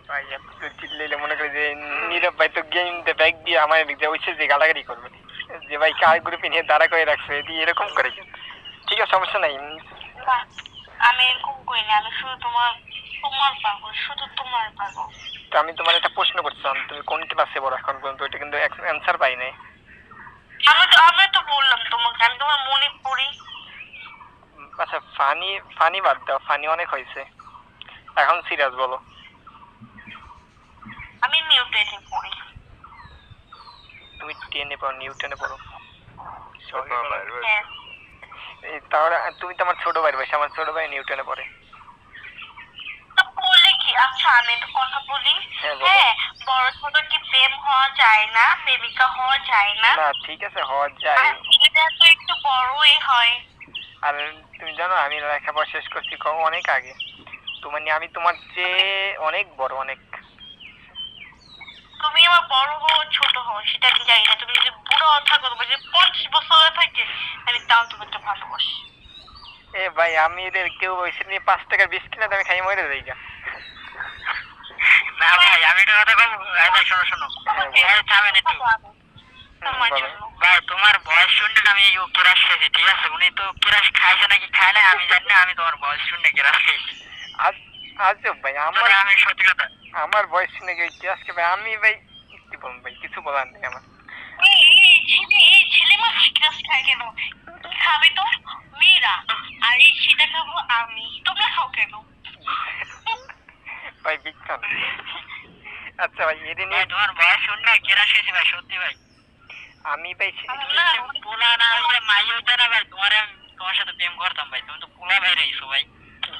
ভাই এত চিল্লাইলে মনে করি যে নীরব ভাই তো গেমতে ব্যাগ দিয়ে আমার যে ওইসে যে গালাগালি করবে যে ভাই কার গ্রুপে নিয়ে দাঁড়া করে রাখছে এটি এরকম করে কেন? ঠিক আছে সমস্যা নাই। আমি এরকম করি না, আমি শুধু তোমার তোমার পাগল, শুধু তোমার পাগল। তো আমি তোমার একটা প্রশ্ন করছিলাম, তুমি কোন ক্লাসে পড়ো এখন পর্যন্ত? ওইটা কিন্তু অ্যান্সার পাই নাই। আমি তো বললাম তোমাকে, আমি তোমার মনে পড়ি। আচ্ছা ফানি ফানি বাদ দাও, ফানি অনেক হয়েছে, এখন সিরিয়াস বলো। আমি নিউটেনে পড়ি। তুমি টেনে পড়ো, নিউটনে পড়ো? হ্যাঁ। তাহলে তুমি তো আমার ছোট ভাইয়ের বয়সী, আমার ছোট ভাই নিউটনে পড়ে। বলে কি? আচ্ছা আমি একটা কথা বলি। হ্যাঁ বড় ছোট কি প্রেম হওয়া যায় না, প্রেমিকা হওয়া যায় না? না ঠিক আছে হওয়া যায়, এটা তো একটু বড়ই হয়। আর তুমি জানো আমি লেখাপড়া শেষ করছি অনেক আগে, তো মানে আমি তোমার চেয়ে অনেক বড়, অনেক। তুমি আমার বড় হও ছোট হও সেটা আমি জানি না, তুমি যদি বুড়ো থাকো, তোমার যদি 50 বছর থাকে, আমি তাও তোমাকে ভালোবাসি। এ ভাই আমি এদের কেউ ওইসে নিয়ে 5 টাকার বিস্কিট কিনা আমি খাই মরে যাই গা। না ভাই আমি একটা কথা বলবো, ভাই শোনো শোনো, থামেন একটু। ভাই তোমার বয়স শুনলে আমি ও কেরাস খেয়েছি, ঠিক আছে? উনি তো কেরাস খাইছে নাকি খায় না আমি জানি না, আমি তোমার বয়স শুনলে কেরাস খেয়েছি। আজব ভাই, আমি সত্যি কথা আমার বয়স শুনে গেছি আজকে ভাই, আমি ভাই কি বলবো ভাই, কিছু বলার নেই আমার। এই ছেলে মানুষ কেরাস খায় কেন? খাবে তো মেয়েরা, আর এই সেটা খাবো আমি, তোমরা খাও কেন? ভাই বিজ্ঞান। আচ্ছা ভাই এদিন তোমার বয়স শুনলে কেরাস খেয়েছি ভাই, সত্যি ভাই। আমি ভাই পোলা না হইলে মাই হইতে না ভাই, তোমার সাথে প্রেম করতাম ভাই, তুমি তো পোলা ভাই রইছো ভাই।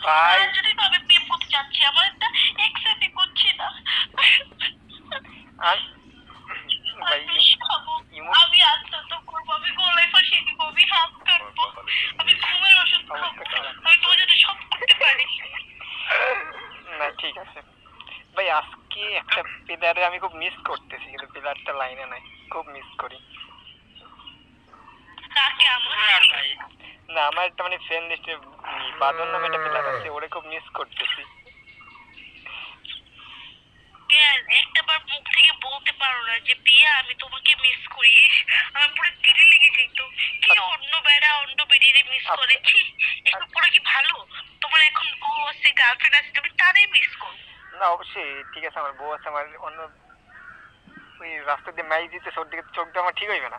ভাই যদি আমি প্রেম করতে চাচ্ছি, আমার একটা একসাথে করছি না। ভাই আমি আত্মহত্যা করবো, আমি গলায় ফাঁসিয়ে দিব, আমি হাত কাটবো, আমি ঘুমের ওষুধ খাবো, আমি তোমার জন্য সব করতে পারি। না ঠিক আছে ভাই, আজকে একটা প্লেয়ারে আমি খুব মিস করতেছি, কিন্তু প্লেয়ারটা লাইনে নাই, খুব মিস করি। কাকে? আমার ভাই না, আমার একটা মানে ফ্রেন্ড লিস্টে বাদল নামে একটা প্লেয়ার আছে, ওরে খুব মিস করতেছি। একটা বার মুখ থেকে বলতে পারো না যে প্রিয়া আমি তোমাকে মিস করি? আমার পুরো দিলে লেগেছে তো, কি অন্য বেড়া অন্য বেরিয়ে মিস করেছি, একটু পুরো কি ভালো? তোমার এখন বউ আছে, গার্লফ্রেন্ড আছে, তুমি তারই মিস করো না অবশ্যই ঠিক আছে, আমার বউ আছে, আমার অন্য ওই রাস্তা দিয়ে ম্যাচ দিতে ওর দিকে চোখ দেওয়া আমার ঠিক হইবে না।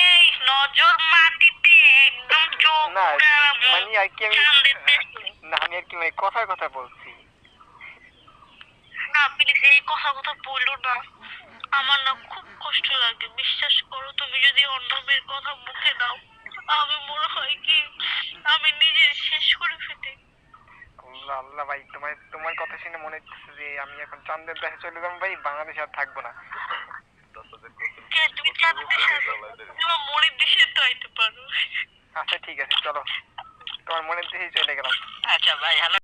এই নজর মাটিতে একদম চোখ না মানে আর কি আমি না, আমি আর কি মানে কথার কথা বলছি। না প্লিজ এই কথা বললো না, আমার না খুব কষ্ট লাগে, বিশ্বাস করো। তুমি যদি অন্য মেয়ের কথা মুখে দাও, আমি মনে হয় কি আমি নিজে শেষ করে ফেলি। আল্লাহ আল্লাহ ভাই, তোমার কথা শুনে মনে হচ্ছে যে আমি এখন চাঁদের দেশে চলে যাবো ভাই, বাংলাদেশে আর থাকবো না। তুমি চাঁদের দেশে, তোমার মনের দেশে তো আইতে পারো। আচ্ছা ঠিক আছে চলো, তোমার মনের দেশেই চলে গেলাম। আচ্ছা ভাই হ্যালো।